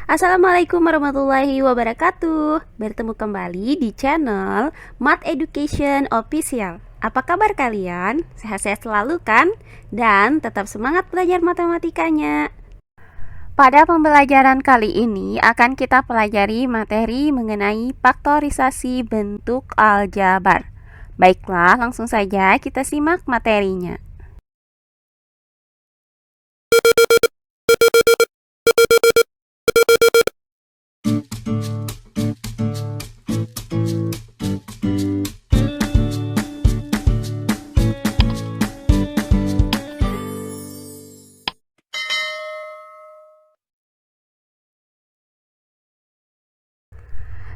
Assalamualaikum warahmatullahi wabarakatuh. Bertemu kembali di channel Math Education Official. Apa kabar kalian? Sehat-sehat selalu kan? Dan tetap semangat belajar matematikanya. Pada pembelajaran kali ini akan kita pelajari materi mengenai faktorisasi bentuk aljabar. Baiklah, langsung saja kita simak materinya.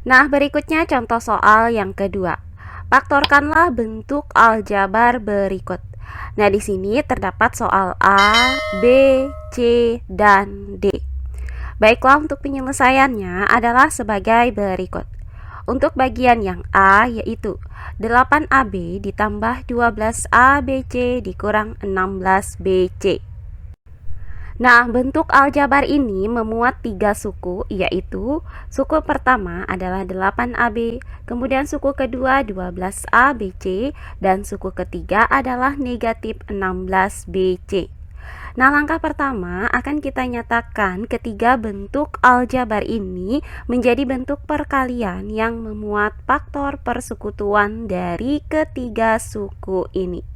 Nah, berikutnya contoh soal yang kedua. Faktorkanlah bentuk aljabar berikut. Nah, di sini terdapat soal A, B, C, dan D. Baiklah, untuk penyelesaiannya adalah sebagai berikut. Untuk bagian yang A yaitu 8AB ditambah 12ABC dikurang 16BC. Nah, bentuk aljabar ini memuat 3 suku, yaitu suku pertama adalah 8AB, kemudian suku kedua 12ABC, dan suku ketiga adalah negatif 16BC. Nah, langkah pertama akan kita nyatakan ketiga bentuk aljabar ini menjadi bentuk perkalian yang memuat faktor persekutuan dari ketiga suku ini.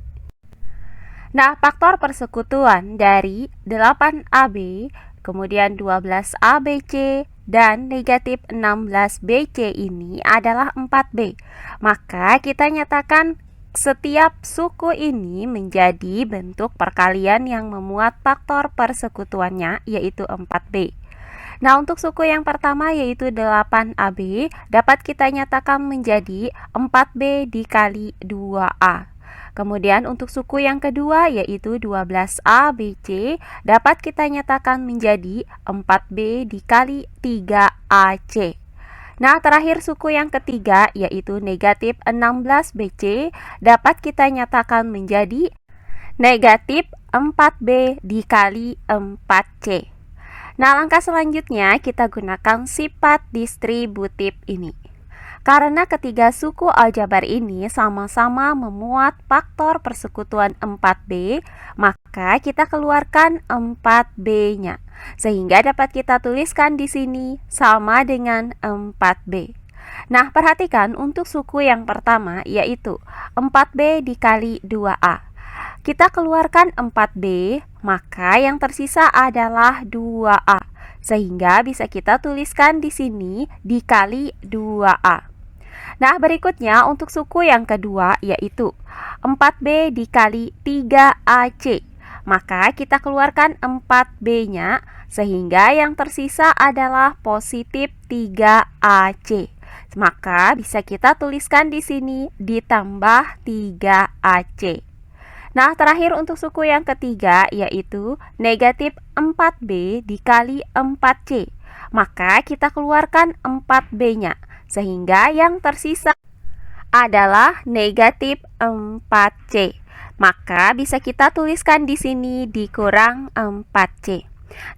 Nah, faktor persekutuan dari 8AB, kemudian 12ABC, dan negatif 16BC ini adalah 4B. Maka kita nyatakan setiap suku ini menjadi bentuk perkalian yang memuat faktor persekutuannya, yaitu 4B. Nah, untuk suku yang pertama yaitu 8AB dapat kita nyatakan menjadi 4B dikali 2A. Kemudian untuk suku yang kedua yaitu 12ABC dapat kita nyatakan menjadi 4B dikali 3AC. Nah, terakhir suku yang ketiga yaitu negatif 16BC dapat kita nyatakan menjadi negatif 4B dikali 4C. Nah, langkah selanjutnya kita gunakan sifat distributif ini. Karena ketiga suku aljabar ini sama-sama memuat faktor persekutuan 4B, maka kita keluarkan 4B-nya. Sehingga dapat kita tuliskan di sini sama dengan 4B. Nah, perhatikan untuk suku yang pertama yaitu 4B dikali 2A. Kita keluarkan 4B, maka yang tersisa adalah 2A. Sehingga bisa kita tuliskan di sini dikali 2A. Nah, berikutnya untuk suku yang kedua yaitu 4B dikali 3AC. Maka kita keluarkan 4B-nya sehingga yang tersisa adalah positif 3AC. Maka bisa kita tuliskan di sini ditambah 3AC. Nah, terakhir untuk suku yang ketiga yaitu negatif 4B dikali 4C. Maka kita keluarkan 4B-nya sehingga yang tersisa adalah negatif 4C. Maka bisa kita tuliskan di sini dikurang 4C.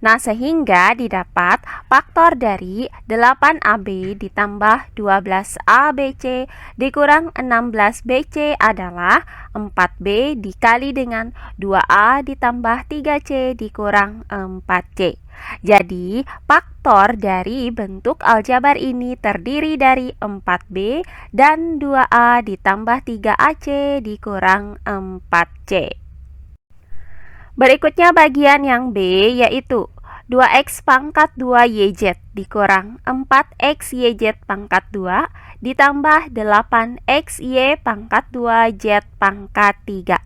Nah, sehingga didapat faktor dari 8AB ditambah 12ABC dikurang 16BC adalah 4B dikali dengan 2A ditambah 3C dikurang 4C. Jadi, faktor dari bentuk aljabar ini terdiri dari 4B dan 2A ditambah 3AC dikurang 4C. Berikutnya bagian yang B yaitu 2X pangkat 2YZ dikurang 4XYZ pangkat 2 ditambah 8XY pangkat 2Z pangkat 3.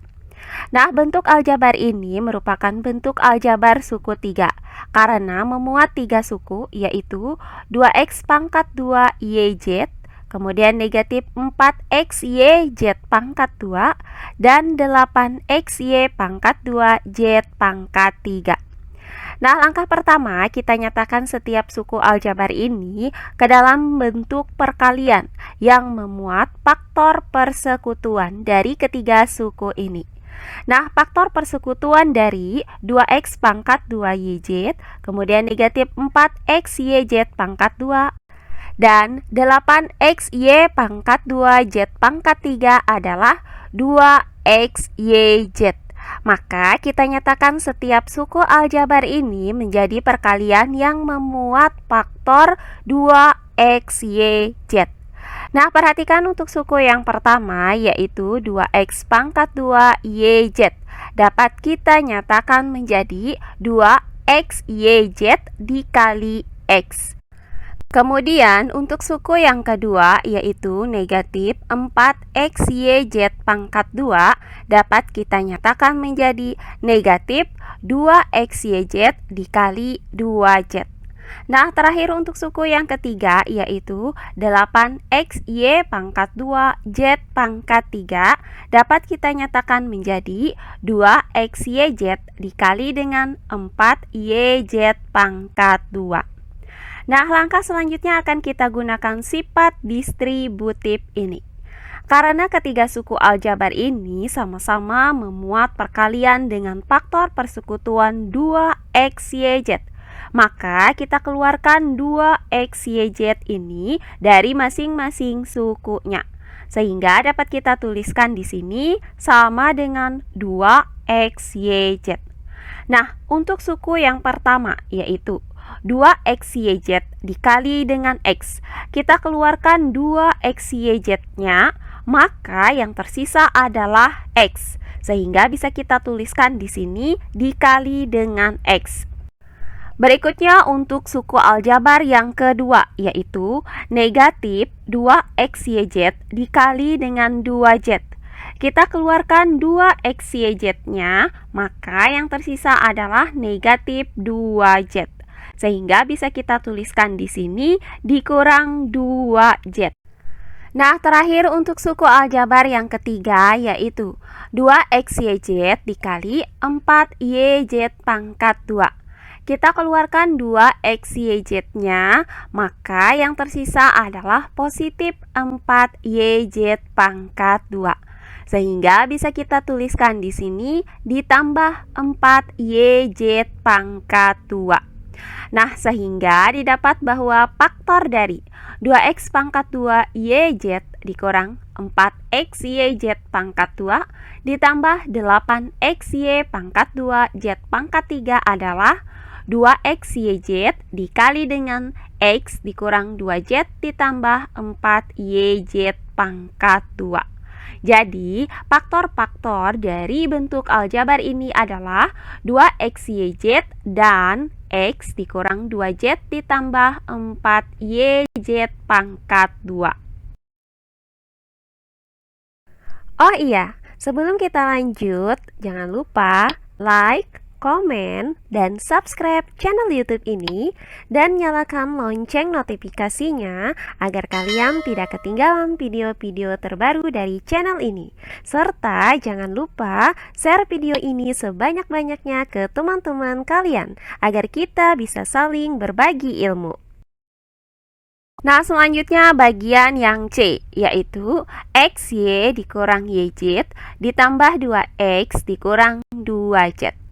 Nah, bentuk aljabar ini merupakan bentuk aljabar suku 3 karena memuat 3 suku yaitu 2X pangkat 2YZ, kemudian negatif 4XYZ pangkat 2 dan 8XY pangkat 2Z pangkat 3. Nah, langkah pertama kita nyatakan setiap suku aljabar ini ke dalam bentuk perkalian yang memuat faktor persekutuan dari ketiga suku ini. Nah, faktor persekutuan dari 2x pangkat 2YZ, kemudian negatif 4XYZ pangkat 2, dan 8XY pangkat 2Z pangkat 3 adalah 2XYZ. Maka kita nyatakan setiap suku aljabar ini menjadi perkalian yang memuat faktor 2XYZ. Nah, perhatikan untuk suku yang pertama yaitu 2x pangkat 2YZ. Dapat kita nyatakan menjadi 2XYZ dikali X. Kemudian untuk suku yang kedua yaitu negatif 4XYZ pangkat 2 dapat kita nyatakan menjadi negatif 2XYZ dikali 2Z. Nah, terakhir untuk suku yang ketiga yaitu 8XY pangkat 2Z pangkat 3 dapat kita nyatakan menjadi 2XYZ dikali dengan 4YZ pangkat 2. Nah, langkah selanjutnya akan kita gunakan sifat distributif ini. Karena ketiga suku aljabar ini sama-sama memuat perkalian dengan faktor persekutuan 2XYZ, maka kita keluarkan 2XYZ ini dari masing-masing sukunya. Sehingga dapat kita tuliskan di sini sama dengan 2XYZ. Nah, untuk suku yang pertama yaitu 2XYZ dikali dengan X. Kita keluarkan 2XYZ-nya, maka yang tersisa adalah X. Sehingga bisa kita tuliskan di sini dikali dengan X. Berikutnya untuk suku aljabar yang kedua yaitu negatif 2XYZ dikali dengan 2Z. Kita keluarkan 2XYZ-nya, maka yang tersisa adalah negatif 2Z. Sehingga bisa kita tuliskan di sini dikurang 2Z. Nah, terakhir untuk suku aljabar yang ketiga yaitu 2XYZ dikali 4YZ pangkat 2. Kita keluarkan 2XYZ-nya, maka yang tersisa adalah positif 4YZ pangkat 2. Sehingga bisa kita tuliskan di sini ditambah 4YZ pangkat 2. Nah, sehingga didapat bahwa faktor dari 2x pangkat 2YZ dikurang 4XYZ pangkat 2 ditambah 8XY pangkat 2Z pangkat 3 adalah 2XYZ dikali dengan X dikurang 2Z ditambah 4YZ pangkat 2. Jadi, faktor-faktor dari bentuk aljabar ini adalah 2XYZ dan X dikurang 2Z ditambah 4YZ pangkat 2. Oh iya, sebelum kita lanjut, jangan lupa like, komen, dan subscribe channel YouTube ini dan nyalakan lonceng notifikasinya agar kalian tidak ketinggalan video-video terbaru dari channel ini. Serta jangan lupa share video ini sebanyak-banyaknya ke teman-teman kalian agar kita bisa saling berbagi ilmu. Nah, selanjutnya bagian yang C, yaitu XY dikurang YZ ditambah 2X dikurang 2Z.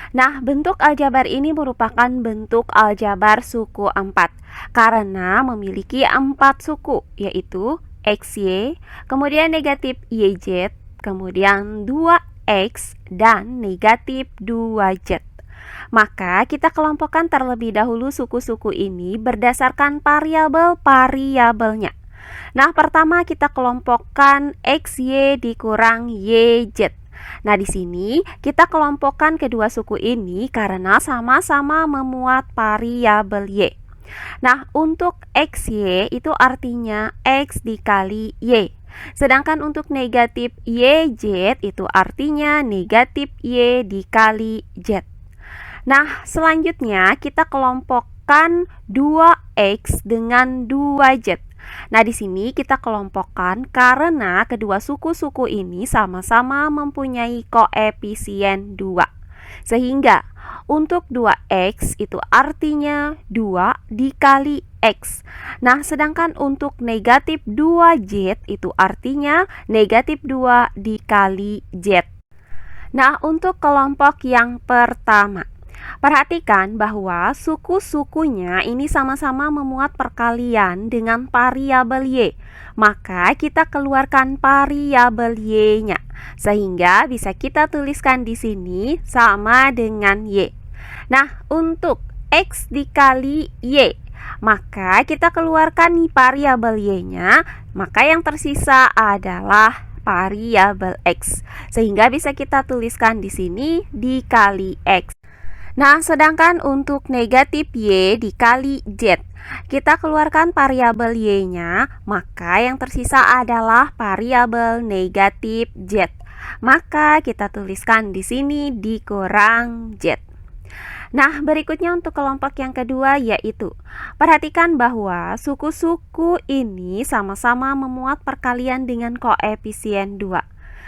Nah, bentuk aljabar ini merupakan bentuk aljabar suku 4 karena memiliki 4 suku, yaitu XY, kemudian negatif YZ, kemudian 2X, dan negatif 2Z. Maka kita kelompokkan terlebih dahulu suku-suku ini berdasarkan variabel-variabelnya. Nah, pertama kita kelompokkan XY dikurang YZ. Nah, di sini kita kelompokkan kedua suku ini karena sama-sama memuat variabel Y. Nah, untuk XY itu artinya X dikali Y. Sedangkan untuk negatif YZ itu artinya negatif Y dikali Z. Nah, selanjutnya kita kelompokkan 2X dengan 2Z. Nah, di sini kita kelompokkan karena kedua suku-suku ini sama-sama mempunyai koefisien 2. Sehingga untuk 2X itu artinya 2 dikali X. Nah, sedangkan untuk negatif 2Z itu artinya negatif 2 dikali Z. Nah, untuk kelompok yang pertama, perhatikan bahwa suku-sukunya ini sama-sama memuat perkalian dengan variabel Y. Maka kita keluarkan variabel Y-nya, sehingga bisa kita tuliskan di sini sama dengan Y. Nah, untuk X dikali Y, maka kita keluarkan variabel Y-nya, maka yang tersisa adalah variabel X. Sehingga bisa kita tuliskan di sini dikali X. Nah, sedangkan untuk negatif Y dikali Z, kita keluarkan variabel Y-nya, maka yang tersisa adalah variabel negatif Z. Maka kita tuliskan di sini dikurang Z. Nah, berikutnya untuk kelompok yang kedua yaitu, perhatikan bahwa suku-suku ini sama-sama memuat perkalian dengan koefisien 2.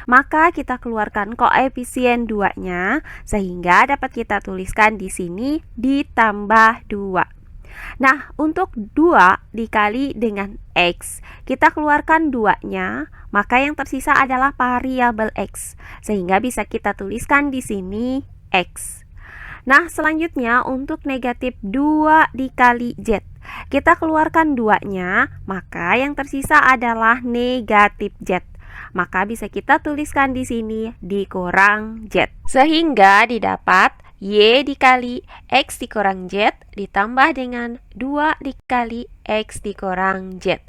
Maka kita keluarkan koefisien 2-nya, sehingga dapat kita tuliskan di sini ditambah 2. Nah, untuk 2 dikali dengan X, kita keluarkan 2-nya, maka yang tersisa adalah variabel X, sehingga bisa kita tuliskan di sini X. Nah, selanjutnya untuk negatif 2 dikali Z, kita keluarkan 2-nya, maka yang tersisa adalah negatif Z. Maka bisa kita tuliskan di sini dikurang Z. Sehingga didapat Y dikali X dikurang Z ditambah dengan 2 dikali X dikurang Z.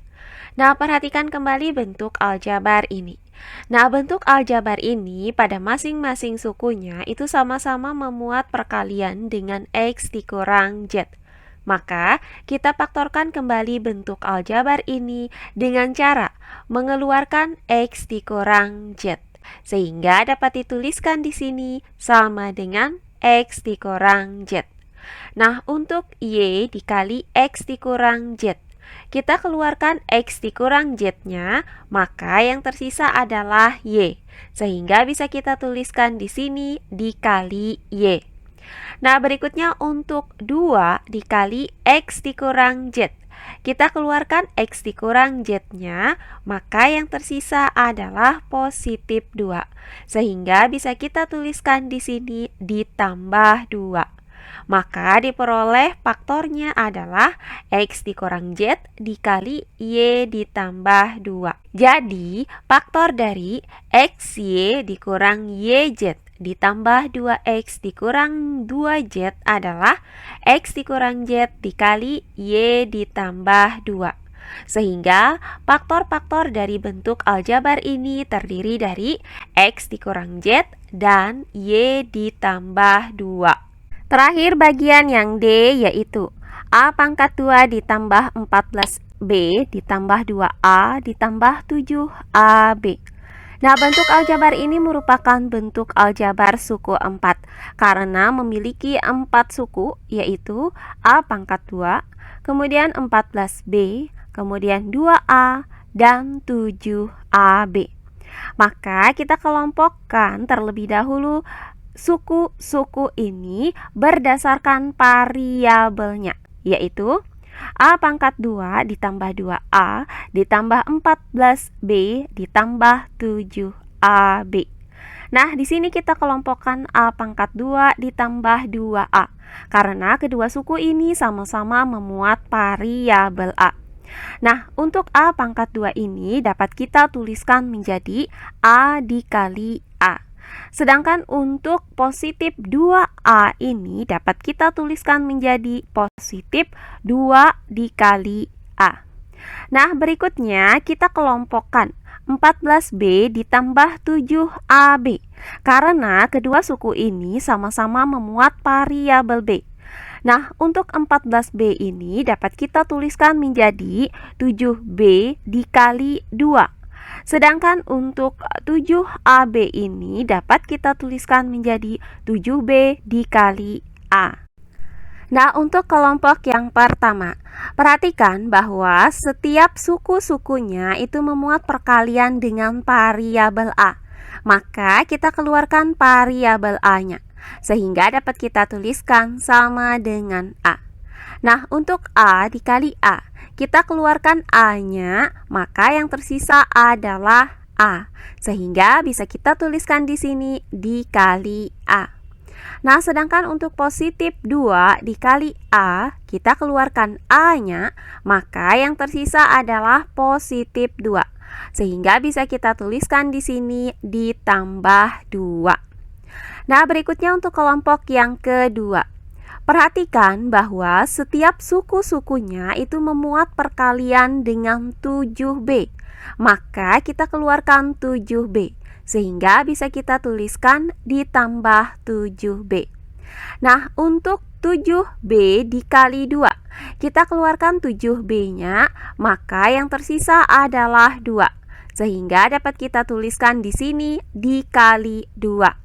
Nah, perhatikan kembali bentuk aljabar ini. Nah, bentuk aljabar ini pada masing-masing sukunya itu sama-sama memuat perkalian dengan X dikurang Z. Maka, kita faktorkan kembali bentuk aljabar ini dengan cara mengeluarkan X dikurang Z. Sehingga dapat dituliskan di sini sama dengan X dikurang Z. Nah, untuk Y dikali X dikurang Z, kita keluarkan X dikurang Z-nya, maka yang tersisa adalah Y. Sehingga bisa kita tuliskan di sini dikali Y. Nah, berikutnya untuk 2 dikali X dikurang Z, kita keluarkan X dikurang Z-nya, maka yang tersisa adalah positif 2. Sehingga bisa kita tuliskan di sini ditambah 2. Maka diperoleh faktornya adalah X dikurang Z dikali Y ditambah 2. Jadi, faktor dari XY dikurang YZ ditambah 2X dikurang 2Z adalah X dikurang Z dikali Y ditambah 2. Sehingga faktor-faktor dari bentuk aljabar ini terdiri dari X dikurang Z dan Y ditambah 2. Terakhir bagian yang D yaitu A pangkat 2 ditambah 14B ditambah 2A ditambah 7AB. Nah, bentuk aljabar ini merupakan bentuk aljabar suku 4 karena memiliki 4 suku, yaitu A pangkat 2, kemudian 14B, kemudian 2A, dan 7AB. Maka kita kelompokkan terlebih dahulu suku-suku ini berdasarkan variabelnya, yaitu A pangkat 2 ditambah 2A ditambah 14B ditambah 7AB. Nah, di sini kita kelompokkan A pangkat 2 ditambah 2A karena kedua suku ini sama-sama memuat variabel A. Nah, untuk A pangkat 2 ini dapat kita tuliskan menjadi A dikali A. Sedangkan untuk positif 2A ini dapat kita tuliskan menjadi positif 2 dikali A. Nah, berikutnya kita kelompokkan 14B ditambah 7AB karena kedua suku ini sama-sama memuat variabel B. Nah, untuk 14B ini dapat kita tuliskan menjadi 7B dikali 2. Sedangkan untuk 7AB ini dapat kita tuliskan menjadi 7B dikali A. Nah, untuk kelompok yang pertama, perhatikan bahwa setiap suku-sukunya itu memuat perkalian dengan variabel A. Maka kita keluarkan variabel A-nya, sehingga dapat kita tuliskan sama dengan A. Nah, untuk A dikali A, kita keluarkan A-nya, maka yang tersisa adalah A. Sehingga bisa kita tuliskan di sini dikali A. Nah, sedangkan untuk positif 2 dikali A, kita keluarkan A-nya, maka yang tersisa adalah positif 2. Sehingga bisa kita tuliskan di sini ditambah 2. Nah, berikutnya untuk kelompok yang kedua. Perhatikan bahwa setiap suku-sukunya itu memuat perkalian dengan 7B. Maka kita keluarkan 7B. Sehingga bisa kita tuliskan ditambah 7B. Nah, untuk 7B dikali 2, kita keluarkan 7B-nya, maka yang tersisa adalah 2. Sehingga dapat kita tuliskan di sini dikali 2.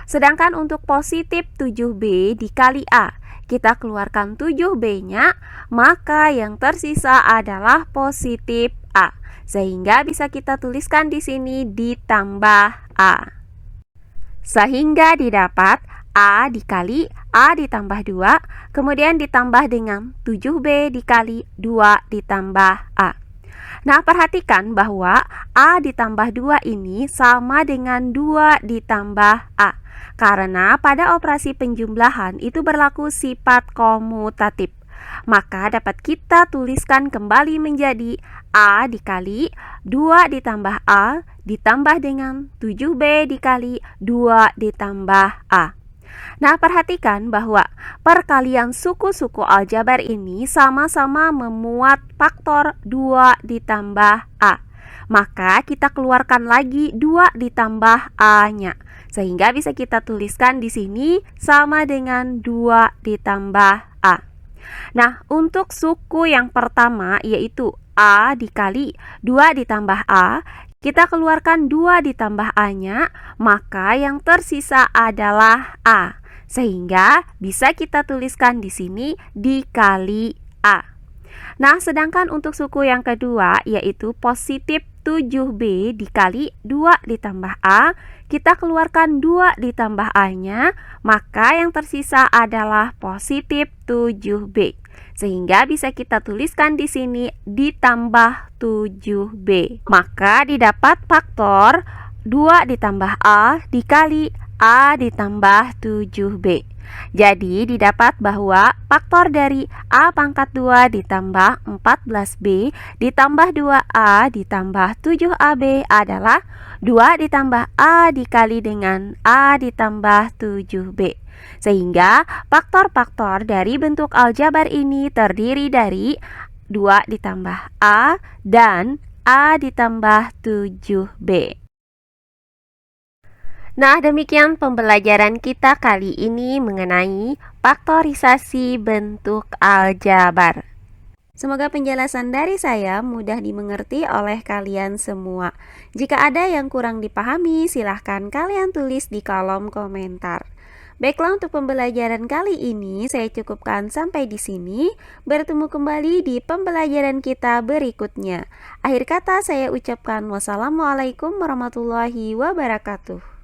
Sedangkan untuk positif 7B dikali A, kita keluarkan 7B-nya, maka yang tersisa adalah positif A. Sehingga bisa kita tuliskan di sini ditambah A. Sehingga didapat A dikali A ditambah 2, kemudian ditambah dengan 7B dikali 2 ditambah A. Nah, perhatikan bahwa A ditambah 2 ini sama dengan 2 ditambah A. Karena pada operasi penjumlahan itu berlaku sifat komutatif. Maka dapat kita tuliskan kembali menjadi A dikali 2 ditambah A ditambah dengan 7B dikali 2 ditambah A. Nah, perhatikan bahwa perkalian suku-suku aljabar ini sama-sama memuat faktor 2 ditambah A. Maka kita keluarkan lagi 2 ditambah A-nya. Sehingga bisa kita tuliskan di sini sama dengan 2 ditambah A. Nah, untuk suku yang pertama yaitu A dikali 2 ditambah A, kita keluarkan 2 ditambah A-nya, maka yang tersisa adalah A. Sehingga bisa kita tuliskan di sini dikali A. Nah, sedangkan untuk suku yang kedua yaitu positif 7B dikali 2 ditambah A, kita keluarkan 2 ditambah A-nya, maka yang tersisa adalah positif 7B. Sehingga bisa kita tuliskan di sini ditambah 7B. Maka didapat faktor 2 ditambah A dikali A ditambah 7B. Jadi didapat bahwa faktor dari A pangkat 2 ditambah 14B ditambah 2A ditambah 7AB adalah 2 ditambah A dikali dengan A ditambah 7B. Sehingga faktor-faktor dari bentuk aljabar ini terdiri dari 2 ditambah A dan A ditambah 7B. Nah, demikian pembelajaran kita kali ini mengenai faktorisasi bentuk aljabar. Semoga penjelasan dari saya mudah dimengerti oleh kalian semua. Jika ada yang kurang dipahami, silahkan kalian tulis di kolom komentar. Baiklah, untuk pembelajaran kali ini saya cukupkan sampai di sini. Bertemu kembali di pembelajaran kita berikutnya. Akhir kata saya ucapkan wassalamualaikum warahmatullahi wabarakatuh.